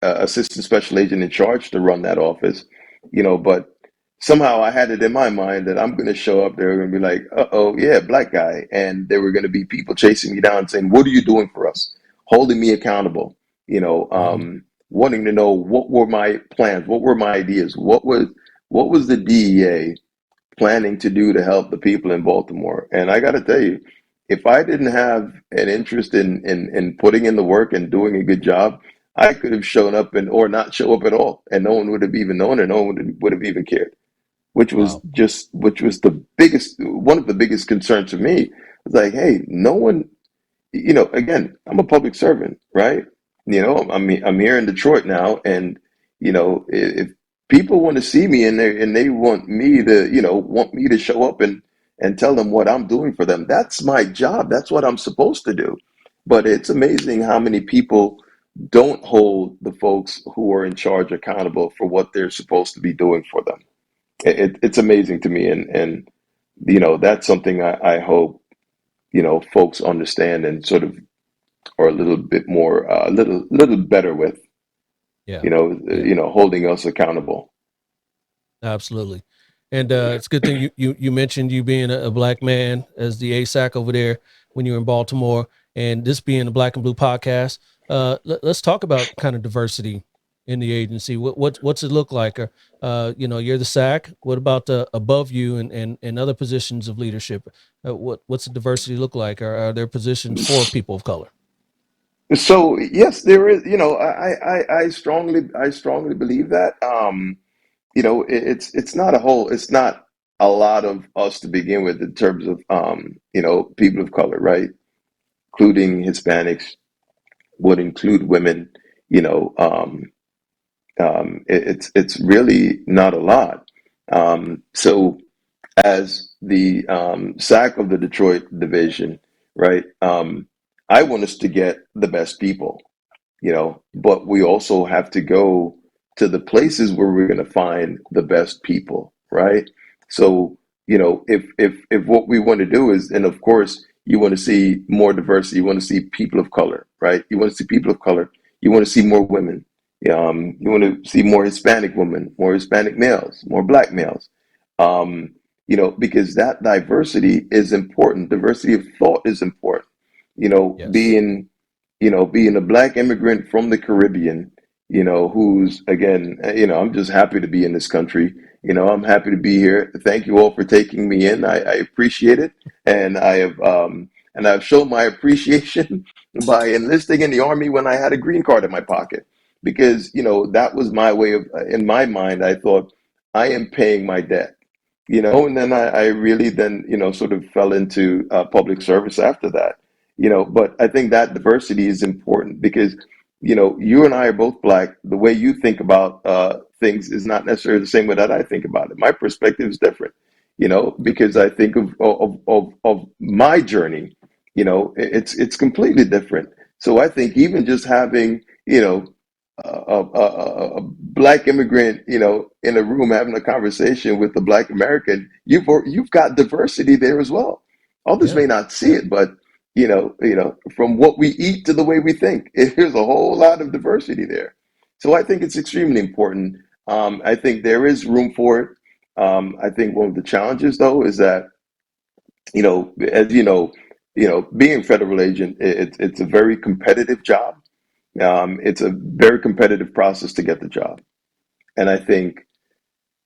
assistant special agent in charge to run that office, but somehow I had it in my mind that I'm going to show up there and be like, oh, yeah, black guy. And there were going to be people chasing me down saying, what are you doing for us? Holding me accountable, Hmm. wanting to know what were my plans, what were my ideas, what was the DEA planning to do to help the people in Baltimore. And I got to tell you, if I didn't have an interest in putting in the work and doing a good job, I could have shown up and or not show up at all, and no one would have even known, or no one would have even cared. Wow. Which was one of the biggest concerns for me. It's like, hey, no one, again, I'm a public servant, right? I'm here in Detroit now, and if people want to see me and they want me to show up and tell them what I'm doing for them, that's my job. That's what I'm supposed to do. But it's amazing how many people don't hold the folks who are in charge accountable for what they're supposed to be doing for them. It's amazing to me, and that's something I hope folks understand and sort of are a little bit more, little better with, Yeah. Yeah. holding us accountable. Absolutely. And it's a good thing you mentioned you being a black man as the ASAC over there when you were in Baltimore, and this being a Black and Blue podcast. Let's talk about kind of diversity in the agency. What's it look like? Or, you're the SAC. What about above you and other positions of leadership? What's the diversity look like? Are there positions for people of color? So yes, there is. I strongly believe that. It's not it's not a lot of us to begin with in terms of people of color, right? Including Hispanics, would include women. You know, it's really not a lot. So as the SAC of the Detroit division, right? I want us to get the best people, but we also have to go to the places where we're going to find the best people, right? So, if what we want to do is, and of course, you want to see more diversity, you want to see people of color, right? You want to see people of color, you want to see more women, you want to see more Hispanic women, more Hispanic males, more black males, because that diversity is important. Diversity of thought is important. You know, Yes. being being a black immigrant from the Caribbean, who's again, I'm just happy to be in this country. I'm happy to be here. Thank you all for taking me in. I appreciate it, and I've shown my appreciation by enlisting in the army when I had a green card in my pocket, because that was my way of, in my mind, I thought I am paying my debt. And then I really then sort of fell into public service after that. But I think that diversity is important because you and I are both black. The way you think about things is not necessarily the same way that I think about it. My perspective is different, Yep. because I think of my journey. It's completely different. So I think even just having, a black immigrant, in a room having a conversation with a black American, you've got diversity there as well. Others Yeah. may not see Yeah. it, but from what we eat to the way we think, there's a whole lot of diversity there. So I think it's extremely important. I think there is room for it. I think one of the challenges, though, is that as being a federal agent, it's a very competitive job. It's a very competitive process to get the job, and I think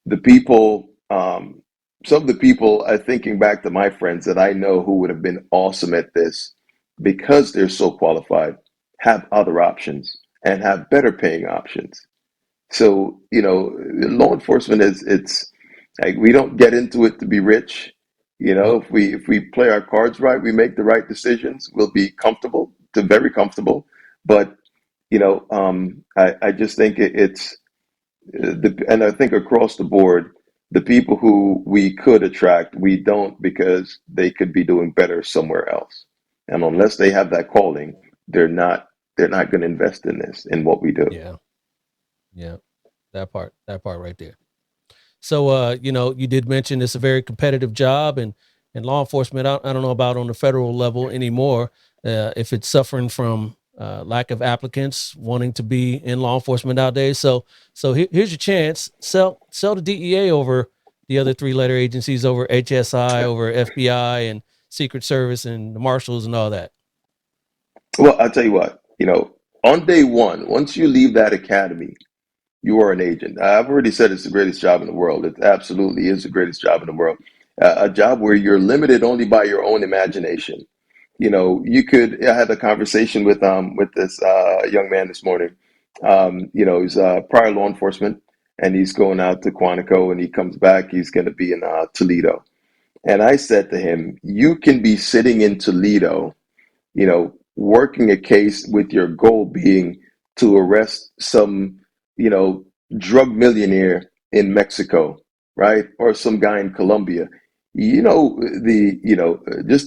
the people, some of the people, thinking back to my friends that I know who would have been awesome at this because they're so qualified, have other options and have better paying options. So, law enforcement it's like we don't get into it to be rich. Yep. If we play our cards right, we make the right decisions, we'll be comfortable to very comfortable. But, I just think and I think across the board, the people who we could attract, we don't because they could be doing better somewhere else. And unless they have that calling, they're not going to invest in this, in what we do. Yeah. Yeah. That part right there. So, you did mention it's a very competitive job, and law enforcement. I don't know about on the federal level anymore. If it's suffering from lack of applicants wanting to be in law enforcement nowadays. So here's your chance. Sell the DEA over the other three-letter agencies, over HSI, over FBI, and Secret Service, and the marshals, and all that. Well, I'll tell you what, on day one, once you leave that academy, you are an agent. I've already said it's the greatest job in the world. It absolutely is the greatest job in the world. A job where you're limited only by your own imagination. I had a conversation with this young man this morning. He's prior law enforcement, and he's going out to Quantico, and he comes back. He's going to be in Toledo, and I said to him, "You can be sitting in Toledo, working a case with your goal being to arrest some, you know, drug millionaire in Mexico, right? Or some guy in Colombia. Just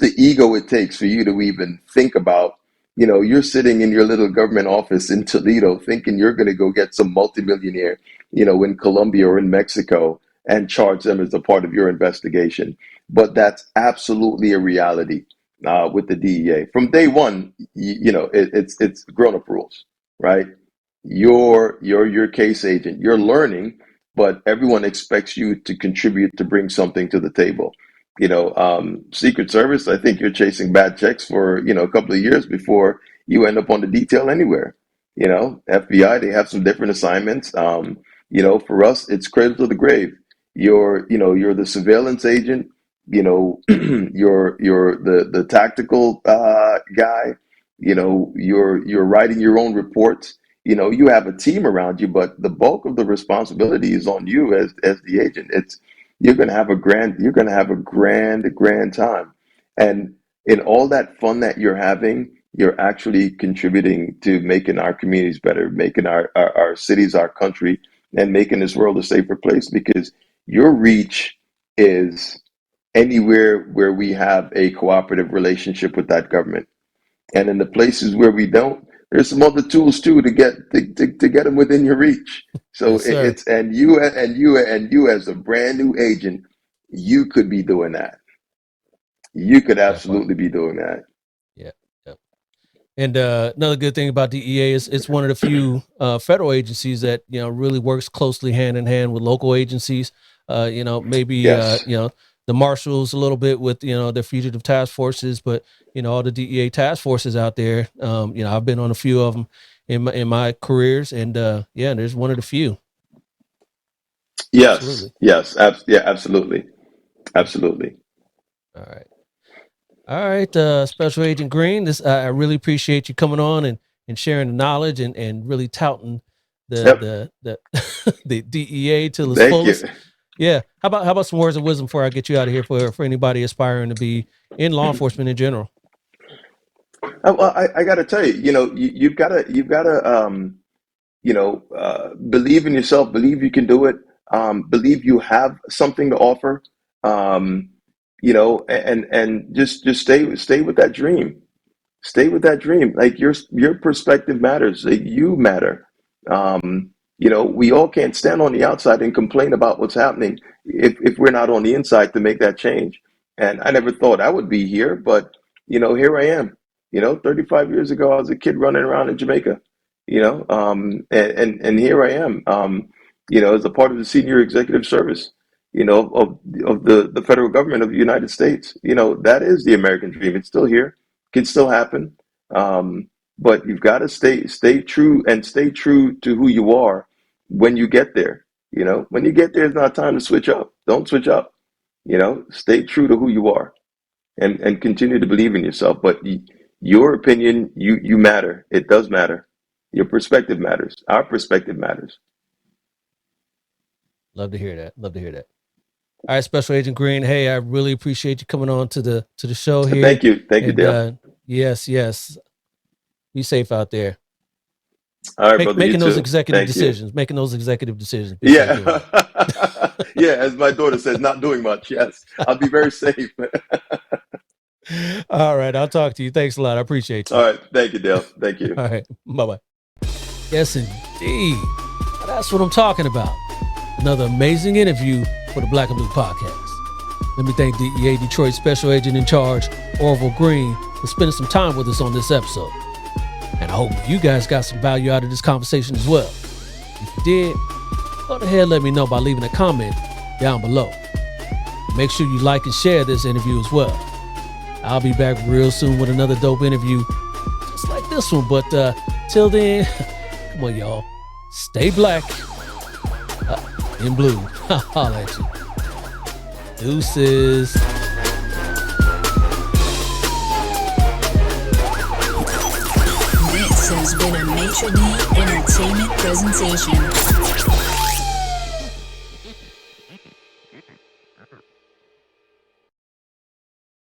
the ego it takes for you to even think about, you're sitting in your little government office in Toledo thinking you're going to go get some multimillionaire, in Colombia or in Mexico and charge them as a part of your investigation. But that's absolutely a reality with the DEA. From day one, it's grown up rules, right? You're your case agent. You're learning, but everyone expects you to contribute to bring something to the table. Secret Service, I think you're chasing bad checks for a couple of years before you end up on the detail anywhere. FBI, they have some different assignments. For us, it's cradle to the grave. You're the surveillance agent. You're the tactical guy. You're writing your own reports. You have a team around you, but the bulk of the responsibility is on you as the agent. It's you're gonna have a grand time, and in all that fun that you're having, you're actually contributing to making our communities better, making our cities, our country, and making this world a safer place because your reach is anywhere where we have a cooperative relationship with that government. And in the places where we don't, there's some other tools too to get them within your reach. So Yes, sir. it's and you as a brand new agent, you could be doing that. You could That part. absolutely be doing that. Yeah. Yep. And another good thing about DEA is it's one of the few federal agencies that really works closely hand in hand with local agencies. Maybe Yes. the marshals a little bit with their fugitive task forces, but all the DEA task forces out there. I've been on a few of them in my careers, and there's one of the few. Yes. Absolutely. Yes. Yeah. Absolutely. Absolutely. All right. All right, Special Agent Green. I really appreciate you coming on and sharing the knowledge and really touting Yep. the the DEA to its Thank you. fullest. Yeah. How about some words of wisdom before I get you out of here for anybody aspiring to be in law enforcement in general? Well, I got to tell you, you've got to, believe in yourself, believe you can do it, believe you have something to offer, um, and just stay with that dream. Stay with that dream. Like your perspective matters. Like, you matter. We all can't stand on the outside and complain about what's happening if we're not on the inside to make that change. And I never thought I would be here, but here I am. 35 years ago, I was a kid running around in Jamaica. And here I am. As a part of the senior executive service. Of the federal government of the United States. That is the American dream. It's still here, can still happen. But you've got to stay true and stay true to who you are when you get there. When you get there, it's not time to switch up. Don't switch up. Stay true to who you are and continue to believe in yourself. But your opinion, you matter. It does matter. Your perspective matters. Our perspective matters. Love to hear that. Love to hear that. All right, Special Agent Greene. Hey, I really appreciate you coming on to the show here. Thank you, Dale. Yes. Be safe out there. All right, brother. Making you those too. executive Thank decisions. you. Making those executive decisions. Be safe doing Yeah. Yeah, as my daughter says, not doing much. Yes. I'll be very safe. it. All right, I'll talk to you. Thanks a lot. I appreciate you. All right. Thank you, Dale. Thank you. All right. Bye-bye. Yes, indeed. That's what I'm talking about. Another amazing interview for the Black and Blue Podcast. Let me thank DEA Detroit Special Agent in Charge, Orville Greene, for spending some time with us on this episode. And I hope you guys got some value out of this conversation as well. If you did, go ahead and let me know by leaving a comment down below. Make sure you like and share this interview as well. I'll be back real soon with another dope interview just like this one. But till then, come on, y'all. Stay black in blue. Holla at you. Deuces. This has been a Maitre D Entertainment presentation.